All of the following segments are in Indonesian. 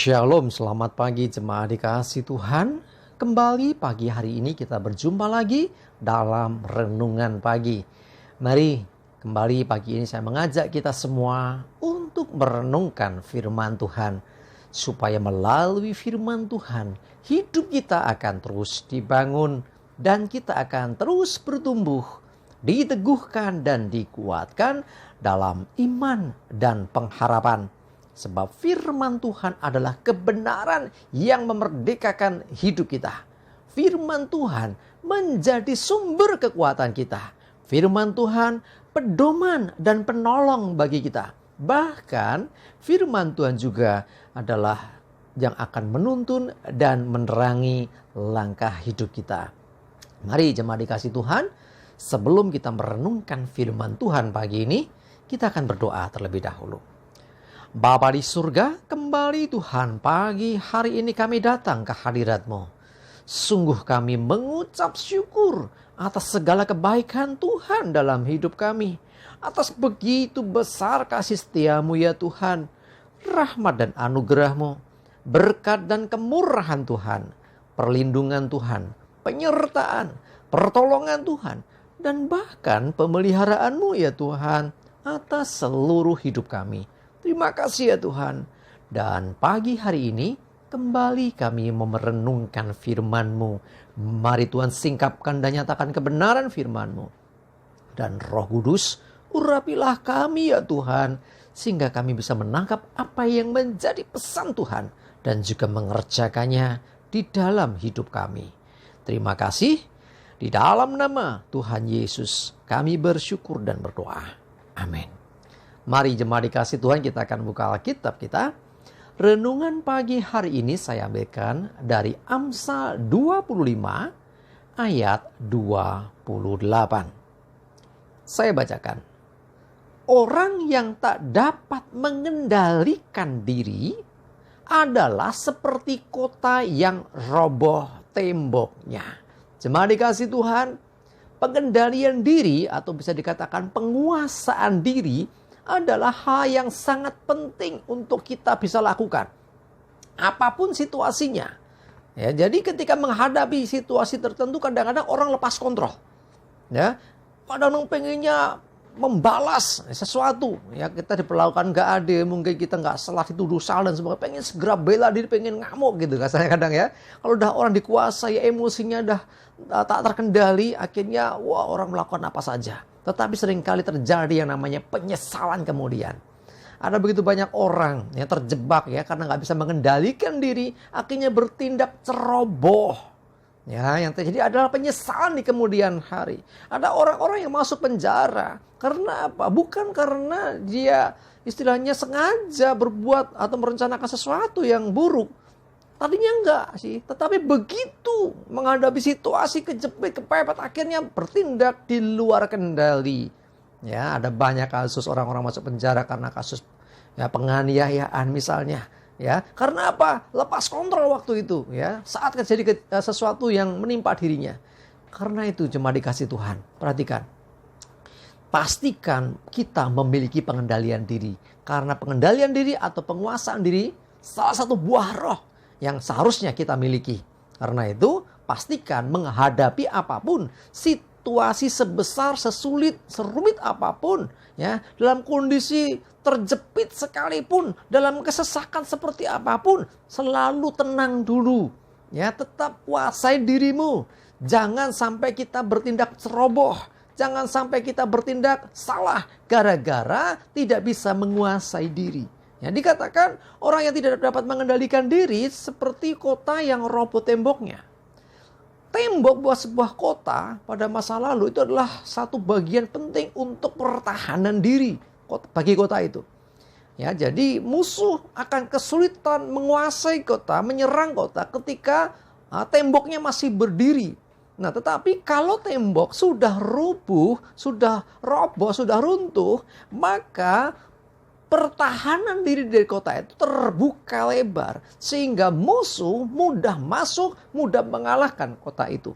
Shalom, selamat pagi jemaat dikasih Tuhan. Kembali pagi hari ini kita berjumpa lagi dalam renungan pagi. Mari kembali pagi ini saya mengajak kita semua untuk merenungkan firman Tuhan. Supaya melalui firman Tuhan hidup kita akan terus dibangun dan kita akan terus bertumbuh, diteguhkan dan dikuatkan dalam iman dan pengharapan. Sebab firman Tuhan adalah kebenaran yang memerdekakan hidup kita. Firman Tuhan menjadi sumber kekuatan kita. Firman Tuhan pedoman dan penolong bagi kita. Bahkan firman Tuhan juga adalah yang akan menuntun dan menerangi langkah hidup kita. Mari jemaat dikasih Tuhan, sebelum kita merenungkan firman Tuhan pagi ini, kita akan berdoa terlebih dahulu. Bapa di surga, kembali Tuhan pagi hari ini kami datang ke hadirat-Mu. Sungguh kami mengucap syukur atas segala kebaikan Tuhan dalam hidup kami. Atas begitu besar kasih setia-Mu ya Tuhan. Rahmat dan anugerah-Mu, berkat dan kemurahan Tuhan, perlindungan Tuhan, penyertaan, pertolongan Tuhan, dan bahkan pemeliharaan-Mu ya Tuhan atas seluruh hidup kami. Terima kasih ya Tuhan. Dan pagi hari ini kembali kami merenungkan firman-Mu. Mari Tuhan singkapkan dan nyatakan kebenaran firman-Mu. Dan Roh Kudus urapilah kami ya Tuhan. Sehingga kami bisa menangkap apa yang menjadi pesan Tuhan. Dan juga mengerjakannya di dalam hidup kami. Terima kasih. Di dalam nama Tuhan Yesus kami bersyukur dan berdoa. Amin. Mari jemaat dikasih Tuhan, kita akan buka Alkitab kita. Renungan pagi hari ini saya ambilkan dari Amsal 25 ayat 28. Saya bacakan. Orang yang tak dapat mengendalikan diri adalah seperti kota yang roboh temboknya. Jemaat dikasih Tuhan, pengendalian diri atau bisa dikatakan penguasaan diri adalah hal yang sangat penting untuk kita bisa lakukan. Apapun situasinya. Ya, jadi ketika menghadapi situasi tertentu kadang-kadang orang lepas kontrol. Ya, kadang-kadang pengennya membalas sesuatu. Ya, kita diperlakukan gak adil, mungkin kita gak salah, dituduh salah dan sebagainya. Pengen segera bela diri, pengen ngamuk gitu kasarnya kadang ya. Kalau udah orang dikuasai, emosinya udah tak terkendali, akhirnya orang melakukan apa saja. Tetapi seringkali terjadi yang namanya penyesalan kemudian. Ada begitu banyak orang yang terjebak ya karena nggak bisa mengendalikan diri, akhirnya bertindak ceroboh. Ya, yang terjadi adalah penyesalan di kemudian hari. Ada orang-orang yang masuk penjara karena apa? Bukan karena dia istilahnya sengaja berbuat atau merencanakan sesuatu yang buruk. Tadinya enggak sih, tetapi begitu menghadapi situasi kejepit, kepepet, akhirnya bertindak di luar kendali. Ya, ada banyak kasus orang-orang masuk penjara karena kasus ya penganiayaan misalnya. Ya, karena apa? Lepas kontrol waktu itu. Ya, saat terjadi sesuatu yang menimpa dirinya. Karena itu jemaat dikasih Tuhan, perhatikan. Pastikan kita memiliki pengendalian diri. Karena pengendalian diri atau penguasaan diri salah satu buah roh yang seharusnya kita miliki. Karena itu pastikan menghadapi apapun, situasi sebesar, sesulit, serumit apapun, ya, dalam kondisi terjepit sekalipun, dalam kesesakan seperti apapun, selalu tenang dulu. Ya, tetap kuasai dirimu. Jangan sampai kita bertindak ceroboh, jangan sampai kita bertindak salah gara-gara tidak bisa menguasai diri. Ya, dikatakan orang yang tidak dapat mengendalikan diri seperti kota yang roboh temboknya. Tembok buat sebuah kota pada masa lalu itu adalah satu bagian penting untuk pertahanan diri bagi kota itu. Ya, jadi musuh akan kesulitan menguasai kota, menyerang kota ketika temboknya masih berdiri. Nah, tetapi kalau tembok sudah rubuh, sudah roboh, sudah runtuh, maka pertahanan diri dari kota itu terbuka lebar. Sehingga musuh mudah masuk, mudah mengalahkan kota itu.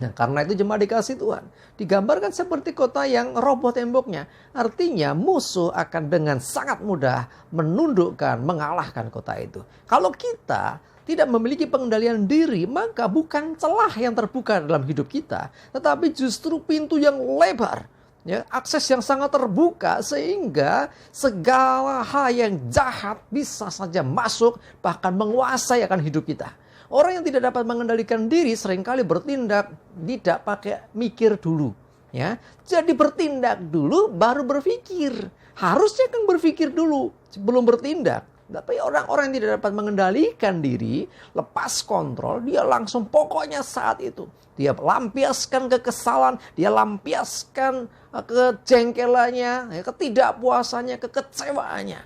Nah, karena itu jemaat dikasih Tuhan, digambarkan seperti kota yang roboh temboknya. Artinya musuh akan dengan sangat mudah menundukkan, mengalahkan kota itu. Kalau kita tidak memiliki pengendalian diri, maka bukan celah yang terbuka dalam hidup kita, tetapi justru pintu yang lebar. Ya, akses yang sangat terbuka sehingga segala hal yang jahat bisa saja masuk, bahkan menguasai akan hidup kita. Orang yang tidak dapat mengendalikan diri seringkali bertindak tidak pakai mikir dulu. Ya, jadi bertindak dulu baru berpikir. Harusnya kan berpikir dulu sebelum bertindak. Tapi orang-orang yang tidak dapat mengendalikan diri, lepas kontrol, dia langsung pokoknya saat itu. Dia lampiaskan kekesalan, dia lampiaskan kejengkelannya, ketidakpuasannya, kekecewaannya.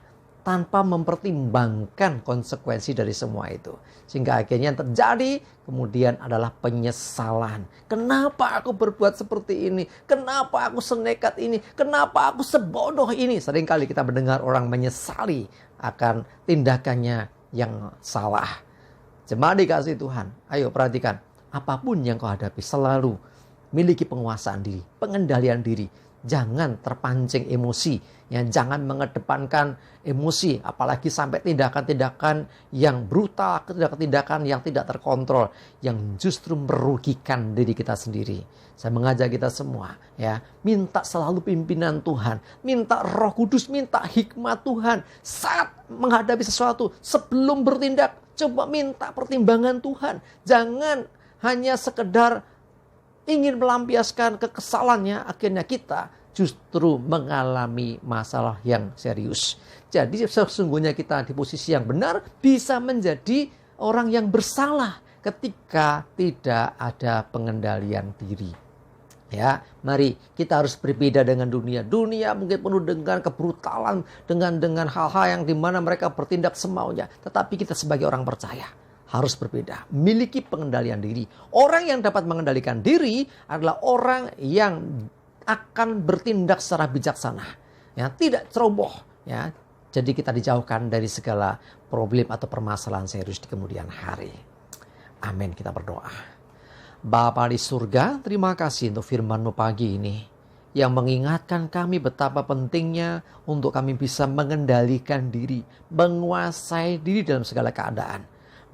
Tanpa mempertimbangkan konsekuensi dari semua itu. Sehingga akhirnya yang terjadi kemudian adalah penyesalan. Kenapa aku berbuat seperti ini? Kenapa aku senekat ini? Kenapa aku sebodoh ini? Seringkali kita mendengar orang menyesali akan tindakannya yang salah. Jemaat dikasih Tuhan, ayo perhatikan. Apapun yang kau hadapi selalu miliki penguasaan diri, pengendalian diri. Jangan terpancing emosi, ya, jangan mengedepankan emosi, apalagi sampai tindakan-tindakan yang brutal, tindakan-tindakan yang tidak terkontrol, yang justru merugikan diri kita sendiri. Saya mengajak kita semua, ya, minta selalu pimpinan Tuhan, minta Roh Kudus, minta hikmat Tuhan saat menghadapi sesuatu. Sebelum bertindak, coba minta pertimbangan Tuhan. Jangan hanya sekedar ingin melampiaskan kekesalannya, akhirnya kita justru mengalami masalah yang serius. Jadi sesungguhnya kita di posisi yang benar bisa menjadi orang yang bersalah ketika tidak ada pengendalian diri. Ya, mari kita harus berbeda dengan dunia. Dunia mungkin penuh dengan kebrutalan, dengan hal-hal yang dimana mereka bertindak semaunya. Tetapi kita sebagai orang percaya harus berbeda, miliki pengendalian diri. Orang yang dapat mengendalikan diri adalah orang yang akan bertindak secara bijaksana, ya, tidak ceroboh, ya. Jadi kita dijauhkan dari segala problem atau permasalahan serius di kemudian hari. Amin, kita berdoa. Bapa di surga, terima kasih untuk firman-Mu pagi ini yang mengingatkan kami betapa pentingnya untuk kami bisa mengendalikan diri, menguasai diri dalam segala keadaan.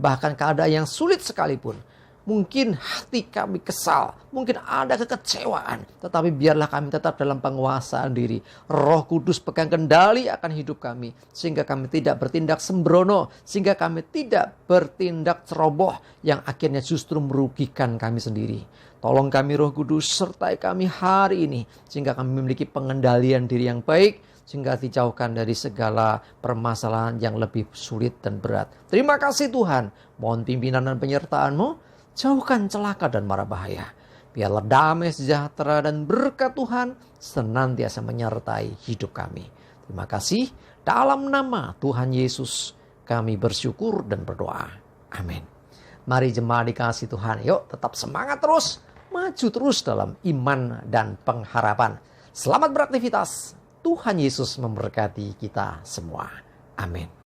Bahkan keadaan yang sulit sekalipun. Mungkin hati kami kesal, mungkin ada kekecewaan. Tetapi biarlah kami tetap dalam penguasaan diri. Roh Kudus pegang kendali akan hidup kami. Sehingga kami tidak bertindak sembrono. Sehingga kami tidak bertindak ceroboh yang akhirnya justru merugikan kami sendiri. Tolong kami Roh Kudus sertai kami hari ini. Sehingga kami memiliki pengendalian diri yang baik. Sehingga dijauhkan dari segala permasalahan yang lebih sulit dan berat. Terima kasih Tuhan. Mohon pimpinan dan penyertaan-Mu. Jauhkan celaka dan mara bahaya. Biarlah damai, sejahtera dan berkat Tuhan senantiasa menyertai hidup kami. Terima kasih. Dalam nama Tuhan Yesus kami bersyukur dan berdoa. Amin. Mari jemaat dikasih Tuhan. Yuk tetap semangat terus. Maju terus dalam iman dan pengharapan. Selamat beraktivitas. Tuhan Yesus memberkati kita semua. Amin.